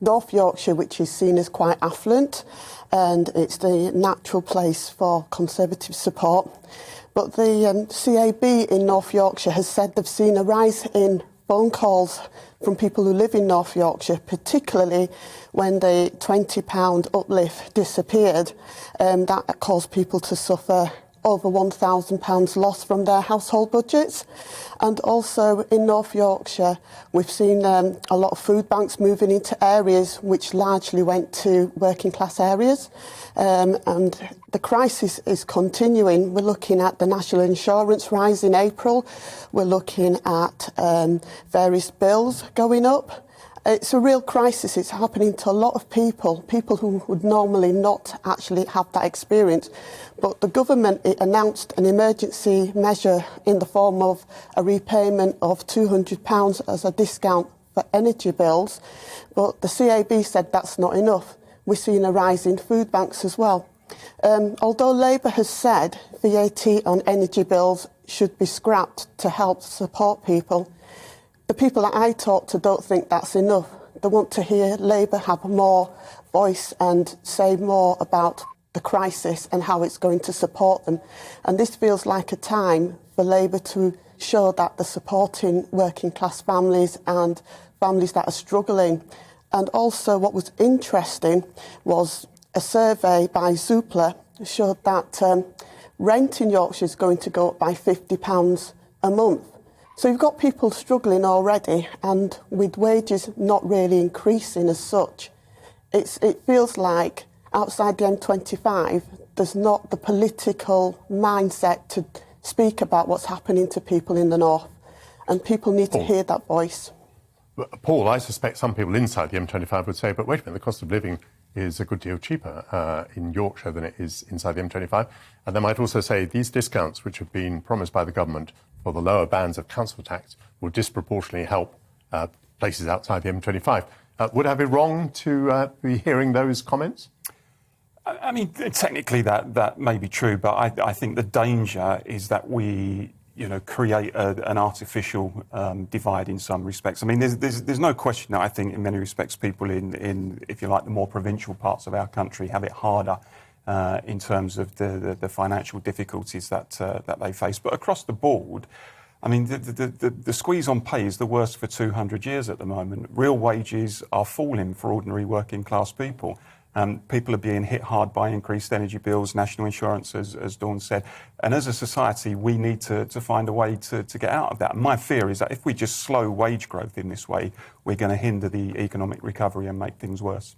North Yorkshire, which is seen as quite affluent, and it's the natural place for Conservative support. But the CAB in North Yorkshire has said they've seen a rise in phone calls from people who live in North Yorkshire, particularly when the £20 uplift disappeared. That caused people to suffer over £1,000 loss from their household budgets. And also in North Yorkshire, we've seen a lot of food banks moving into areas which largely went to working class areas. And the crisis is continuing. We're looking at the national insurance rise in April. We're looking at various bills going up. It's a real crisis. It's happening to a lot of people who would normally not actually have that experience. But the government announced an emergency measure in the form of a repayment of £200 as a discount for energy bills. But the CAB said that's not enough. We're seeing a rise in food banks as well. Although Labour has said VAT on energy bills should be scrapped to help support people, the people that I talk to don't think that's enough. They want to hear Labour have more voice and say more about the crisis and how it's going to support them. And this feels like a time for Labour to show that they're supporting working class families and families that are struggling. And also what was interesting was a survey by Zoopla showed that rent in Yorkshire is going to go up by £50 a month. So you've got people struggling already, and with wages not really increasing as such, it feels like outside the M25, there's not the political mindset to speak about what's happening to people in the north, and people need to hear that voice. Paul, I suspect some people inside the M25 would say, but wait a minute, the cost of living is a good deal cheaper in Yorkshire than it is inside the M25. And they might also say these discounts, which have been promised by the government for the lower bands of council tax, will disproportionately help places outside the M25. Would I be wrong to be hearing those comments? I mean, technically that may be true, but I think the danger is that we create an artificial divide in some respects. I mean, there's no question that I think in many respects people in if you like, the more provincial parts of our country have it harder in terms of the financial difficulties that they face. But across the board, I mean, the squeeze on pay is the worst for 200 years at the moment. Real wages are falling for ordinary working class people. People are being hit hard by increased energy bills, national insurance, as Dawn said. And as a society, we need to find a way to get out of that. And my fear is that if we just slow wage growth in this way, we're going to hinder the economic recovery and make things worse.